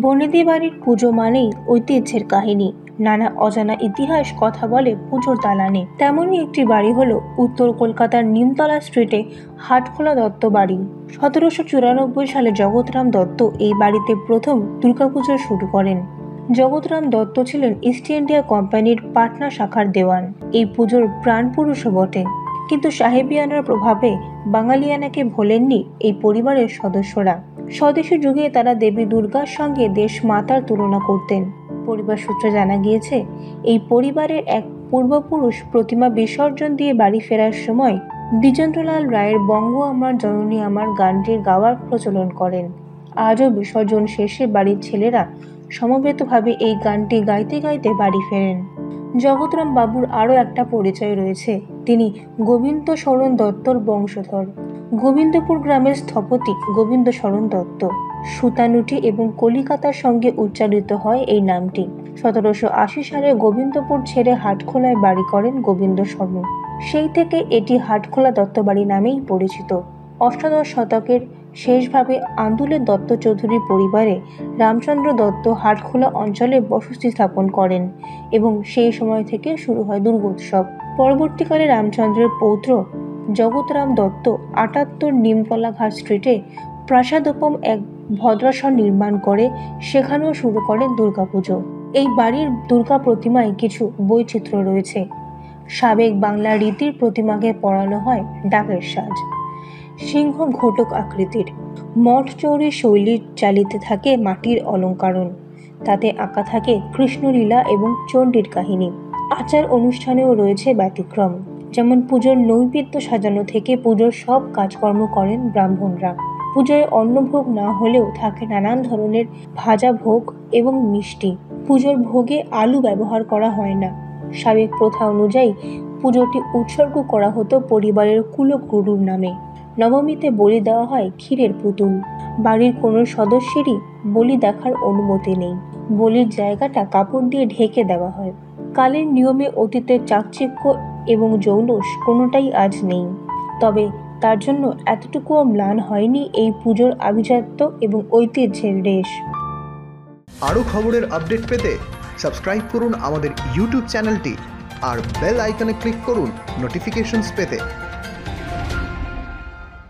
বনেদি বাড়ির পুজো মানেই ঐতিহ্যের কাহিনী। নানা অজানা ইতিহাস কথা বলে পুজোর দালানে। তেমনই একটি বাড়ি হলো উত্তর কলকাতার নিমতলা স্ট্রিটে হাটখোলা দত্ত বাড়ি। 1794 সালে জগৎরাম দত্ত এই বাড়িতে প্রথম দুর্গাপুজো শুরু করেন। জগৎরাম দত্ত ছিলেন ইস্ট ইন্ডিয়া কোম্পানির পাটনা শাখার দেওয়ান। এই পুজোর প্রাণপুরুষও বটে। কিন্তু সাহেবিয়ানার প্রভাবে বাঙালিয়ানাকে ভোলেননি এই পরিবারের সদস্যরা। স্বদেশী যুগে তারা দেবী দুর্গার সঙ্গে দেশ মাতার তুলনা করতেন। পরিবার সূত্রে জানা গিয়েছে, এই পরিবারের এক পূর্বপুরুষ প্রতিমা বিসর্জন দিয়ে বাড়ি ফেরার সময় দ্বিজেন্দ্রলাল রায়ের বঙ্গ আমার জননী আমার গানটির গাওয়ার প্রচলন করেন। আজও বিসর্জন শেষে বাড়ির ছেলেরা সমবেতভাবে এই গানটি গাইতে গাইতে বাড়ি ফেরেন। জগৎরাম বাবুর আরও একটা পরিচয় রয়েছে, তিনি গোবিন্দ শরণ দত্তর বংশধর। গোবিন্দপুর গ্রামের স্থপতি গোবিন্দ শরণ দত্ত। সুতানুটি এবং কলিকাতার সঙ্গে উচ্চারিত হয় এই নামটি। 1780 সালে গোবিন্দপুর ছেড়ে হাটখোলায় বাড়ি করেন গোবিন্দ শরণ। সেই থেকে এটি হাটখোলা দত্তবাড়ি নামেই পরিচিত। অষ্টাদশ শতকের শেষভাবে আন্দুলের দত্ত চৌধুরী পরিবারে রামচন্দ্র দত্ত হাটখোলা অঞ্চলে বসতি স্থাপন করেন এবং সেই সময় থেকে শুরু হয় দুর্গোৎসব। পরবর্তীকালে রামচন্দ্রের পৌত্র জগৎরাম দত্ত 78 নিমতলা ঘাট স্ট্রিটে প্রাসাদোপম এক ভদ্রাসন নির্মাণ করে সেখানেও শুরু করেন দুর্গাপুজো। এই বাড়ির দুর্গা প্রতিমায় কিছু বৈচিত্র্য রয়েছে। সাবেক বাংলা রীতির প্রতিমাকে পরানো হয় ডাকের সাজ। সিংহ ঘটক আকৃতির মঠ চৌরি শৈলীর চালিতে থাকে মাটির অলঙ্কারণ। তাতে আঁকা থাকে কৃষ্ণলীলা এবং চণ্ডীর কাহিনী। আচার অনুষ্ঠানেও রয়েছে ব্যতিক্রম, যেমন পুজোর নৈবেদ্য সাজানো থেকে পুজোর সব কাজকর্ম করেন ব্রাহ্মণরা। পুজোয় অন্নভোগ না হলেও থাকে নানান ধরনের ভাজা ভোগ এবং মিষ্টি। পুজোর ভোগে আলু ব্যবহার করা হয় না। সাবেক প্রথা অনুযায়ী পুজোটি উৎসর্গ করা হতো পরিবারের কুলগুরুর নামে। নবমীতে বলি দেওয়া হয় ক্ষীরের পুতুল। বাড়ির কোনো সদস্যেরই বলি দেখার অনুমতি নেই। বলির জায়গাটা কাপড় দিয়ে ঢেকে দেওয়া হয়। কালের নিয়মে অতীতের চাকচিক্য এবং জৌলুস কোনোটাই আজ নেই। তবে তার জন্য এতটুকুও ম্লান হয়নি এই পুজোর আভিজাত্য এবং ঐতিহ্যের রেশ। আরও খবরের আপডেট পেতে সাবস্ক্রাইব করুন আমাদের ইউটিউব চ্যানেলটি আর বেল আইকনে ক্লিক করুন নোটিফিকেশনস পেতে।